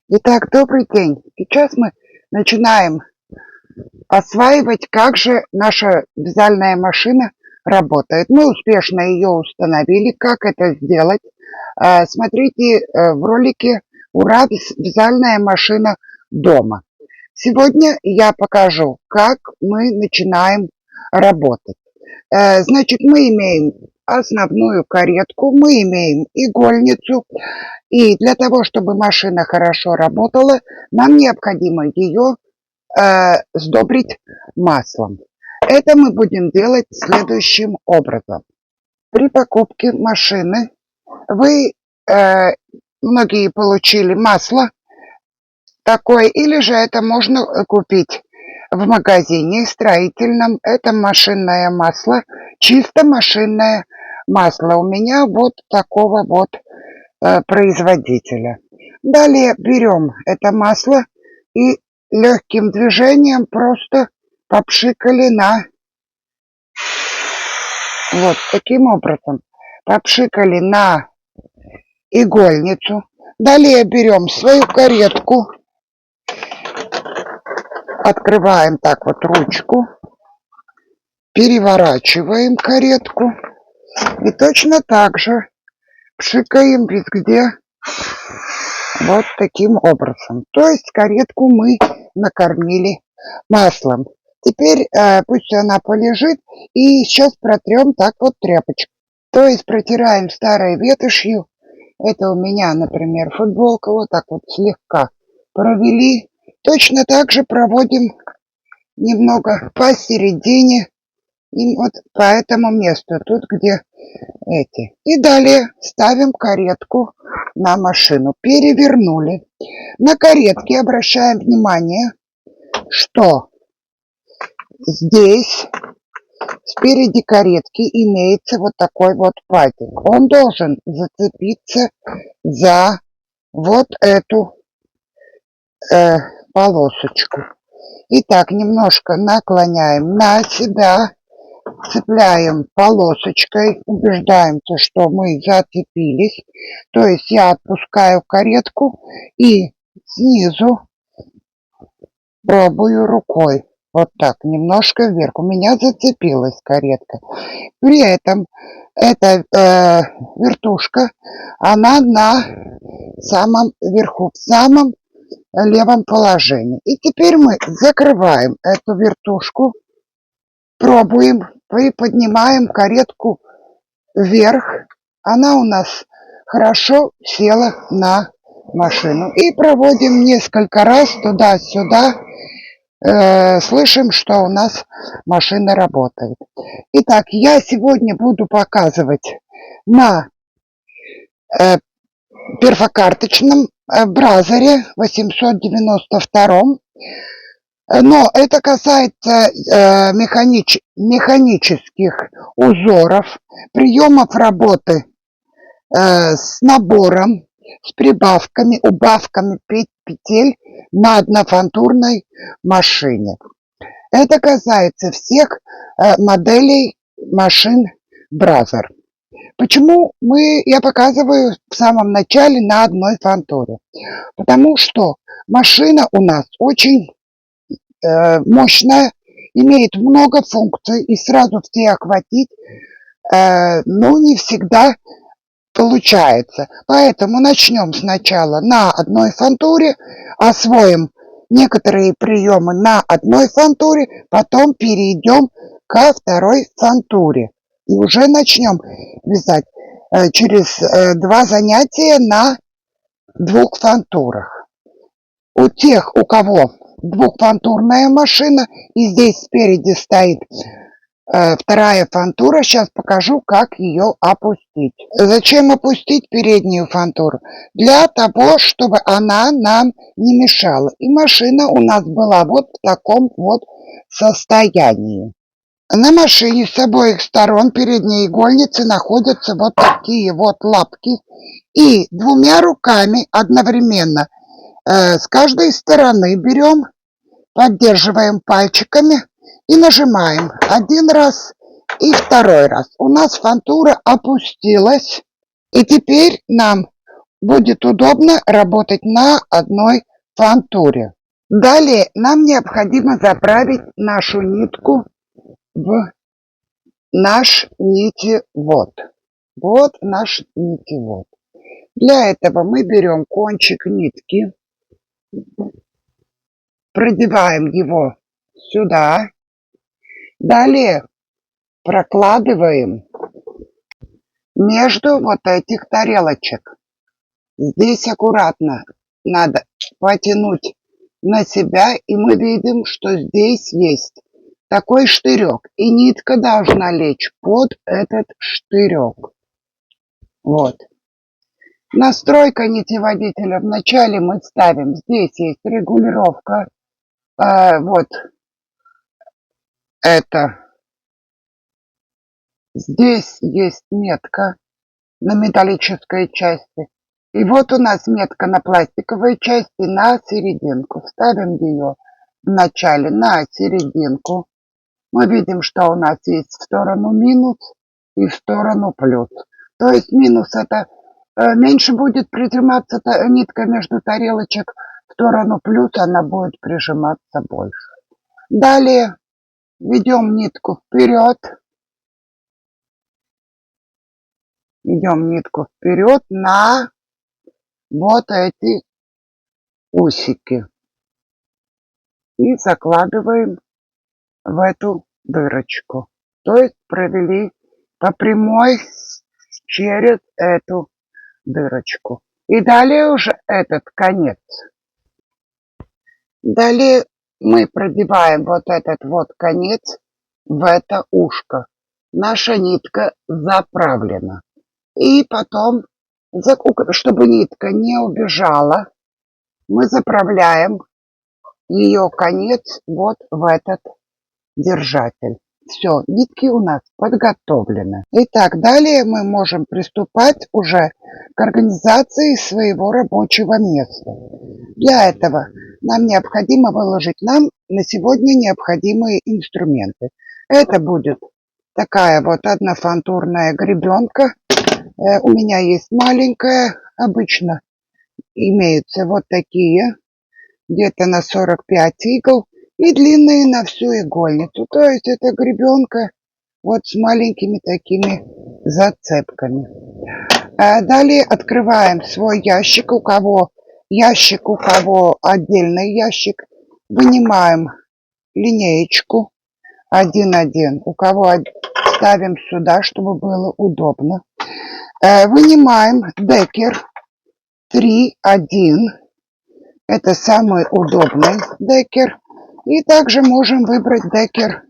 Итак, добрый день. Сейчас мы начинаем осваивать, как же наша вязальная машина работает. Мы успешно ее установили. Как это сделать? Смотрите в ролике «Ура! Вязальная машина дома». Сегодня я покажу, как мы начинаем работать. Значит, мы имеем основную каретку, мы имеем игольницу. И для того, чтобы машина хорошо работала, нам необходимо ее сдобрить маслом. Это мы будем делать следующим образом. При покупке машины вы, многие получили масло такое, или же это можно купить в магазине строительном. Это машинное масло, чисто машинное масло. У меня вот такого вот производителя. Далее берем это масло и легким движением просто попшикали вот таким образом попшикали на игольницу. Далее берем свою каретку, открываем так вот ручку, переворачиваем каретку и точно так же пшикаем везде вот таким образом. То есть каретку мы накормили маслом. Теперь пусть она полежит, и сейчас протрем так вот тряпочку. То есть протираем старой ветошью. Это у меня, например, футболка. Вот так вот слегка провели. Точно так же проводим немного посередине. И вот по этому месту, тут где эти. И далее ставим каретку на машину. Перевернули. На каретке обращаем внимание, что здесь спереди каретки имеется вот такой вот пазик. Он должен зацепиться за вот эту полосочку. Итак, немножко наклоняем на себя, цепляем полосочкой, убеждаемся, что мы зацепились. То есть я отпускаю каретку и снизу пробую рукой. Вот так, немножко вверх. У меня зацепилась каретка. При этом эта вертушка, она на самом верху, в самом левом положении. И теперь мы закрываем эту вертушку, пробуем, приподнимаем каретку вверх. Она у нас хорошо села на машину. И проводим несколько раз туда-сюда. Слышим, что у нас машина работает. Итак, я сегодня буду показывать на перфокарточном бразере 892. Но это касается механических узоров, приемов работы с набором, с прибавками, убавками петель на однофантурной машине. Это касается всех моделей машин Бразер. Почему я показываю в самом начале на одной фантуре? Потому что машина у нас очень мощная, имеет много функций, и сразу все охватить, не всегда получается. Поэтому начнем сначала на одной фантуре, освоим некоторые приемы на одной фантуре, потом перейдем ко второй фантуре. И уже начнем вязать через 2 занятия на 2 фантурах. У тех, у кого двухфантурная машина, и здесь спереди стоит вторая фантура, сейчас покажу, как ее опустить. Зачем опустить переднюю фантуру? Для того, чтобы она нам не мешала. И машина у нас была вот в таком вот состоянии. На машине с обоих сторон передней игольницы находятся вот такие вот лапки. И 2 руками одновременно с каждой стороны берем, поддерживаем пальчиками и нажимаем 1 раз и 2 раз. У нас фантура опустилась. И теперь нам будет удобно работать на одной фантуре. Далее нам необходимо заправить нашу нитку в наш нитевод. Вот наш нитевод. Для этого мы берем кончик нитки, продеваем его сюда. Далее прокладываем между вот этих тарелочек. Здесь аккуратно надо потянуть на себя, и мы видим, что здесь есть такой штырек, и нитка должна лечь под этот штырек. Вот. Настройка нитеводителя. Вначале мы ставим, здесь есть регулировка, вот это. Здесь есть метка на металлической части. И вот у нас метка на пластиковой части на серединку. Ставим ее вначале на серединку. Мы видим, что у нас есть в сторону минус и в сторону плюс. То есть минус это меньше будет прижиматься нитка между тарелочек, в сторону плюс она будет прижиматься больше. Далее ведем нитку вперед. Ведем нитку вперед на вот эти усики. И закладываем в эту дырочку. То есть провели по прямой через эту дырочку. И далее уже этот конец. Далее мы продеваем вот этот вот конец в это ушко. Наша нитка заправлена. И потом, чтобы нитка не убежала, мы заправляем ее конец вот в этот держатель. Все, нитки у нас подготовлены. Итак, далее мы можем приступать уже к организации своего рабочего места. Для этого нам необходимо выложить нам на сегодня необходимые инструменты. Это будет такая вот однофантурная гребенка. У меня есть маленькая, обычно имеются вот такие, где-то на 45 игл, и длинные на всю игольницу. То есть это гребенка вот с маленькими такими зацепками. Далее открываем свой ящик, у кого отдельный ящик. Вынимаем линеечку 1,1, у кого ставим сюда, чтобы было удобно. Вынимаем декер 3,1. Это самый удобный декер. И также можем выбрать декер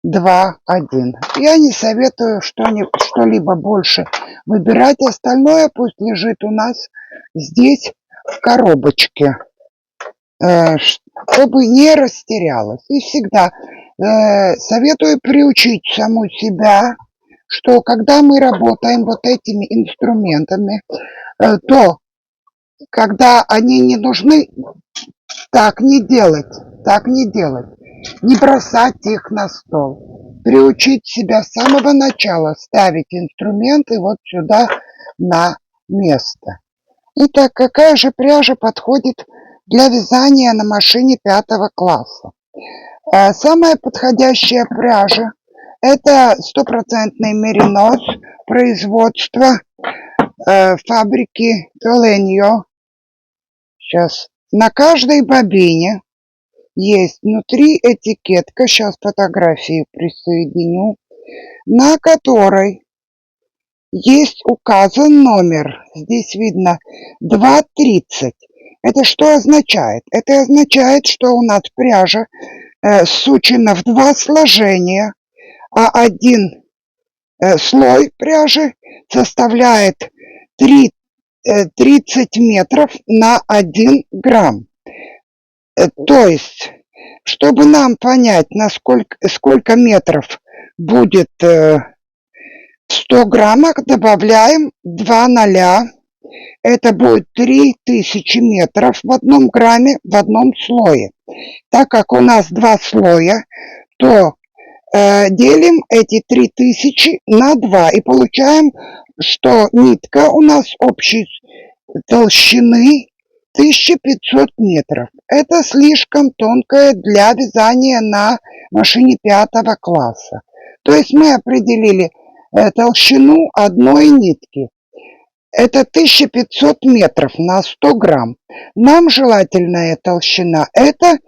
2,1. Я не советую что-либо больше выбирать. Остальное пусть лежит у нас здесь в коробочке, чтобы не растерялось. И всегда советую приучить саму себя, что когда мы работаем вот этими инструментами, то когда они не нужны, так не делать, не бросать их на стол. Приучить себя с самого начала ставить инструменты вот сюда на место. Итак, какая же пряжа подходит для вязания на машине 5 класса? Самая подходящая пряжа — это стопроцентный меринос производства фабрики Толеньо. Сейчас на каждой бобине есть внутри этикетка, сейчас фотографии присоединю, на которой есть указан номер. Здесь видно 2,30. Это что означает? Это означает, что у нас пряжа сучена в 2 сложения, а один слой пряжи составляет 30 метров на 1 грамм. То есть, чтобы нам понять, сколько метров будет в 100 граммах, добавляем 2 ноля. Это будет 3000 метров в 1 грамме в одном слое. Так как у нас 2 слоя, то делим эти 3000 на 2 и получаем, что нитка у нас общий толщины 1500 метров. Это слишком тонкое для вязания на машине 5 класса. То есть мы определили толщину одной нитки. Это 1500 метров на 100 грамм. Нам желательная толщина это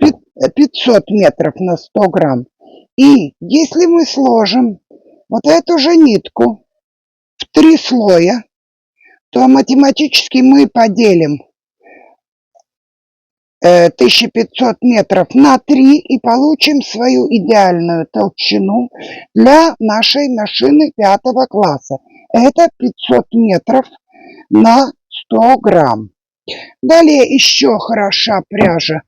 500 метров на 100 грамм. И если мы сложим вот эту же нитку в 3 слоя, то математически мы поделим 1500 метров на 3 и получим свою идеальную толщину для нашей машины 5 класса. Это 500 метров на 100 грамм. Далее еще хороша пряжа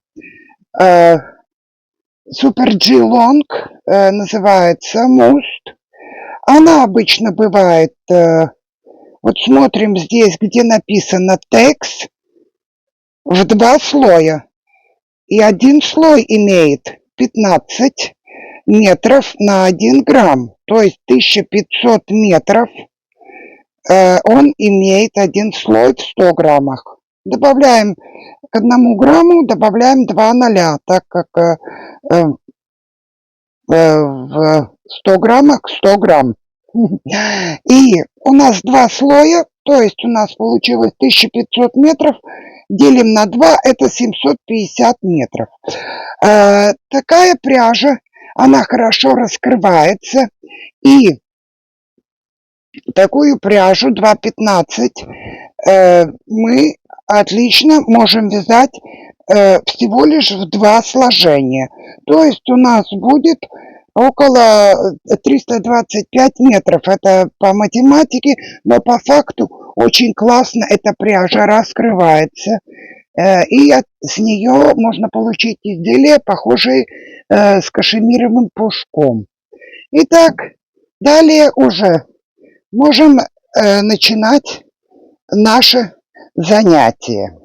Super G Long, называется Must. Она обычно бывает, вот смотрим здесь, где написано Tex, в 2 слоя. И один слой имеет 15 метров на 1 грамм. То есть 1500 метров он имеет один слой в 100 граммах. Добавляем к 1 грамму, добавляем 2 ноля, так как в 100 граммах 100 грамм. И у нас 2 слоя, то есть у нас получилось 1500 метров, делим на 2, это 750 метров. Такая пряжа, она хорошо раскрывается, и такую пряжу 2,15 мы отлично можем вязать всего лишь в 2 сложения. То есть у нас будет около 325 метров. Это по математике, но по факту очень классно эта пряжа раскрывается. И с нее можно получить изделия, похожие с кашемировым пушком. Итак, далее уже можем начинать наше занятие.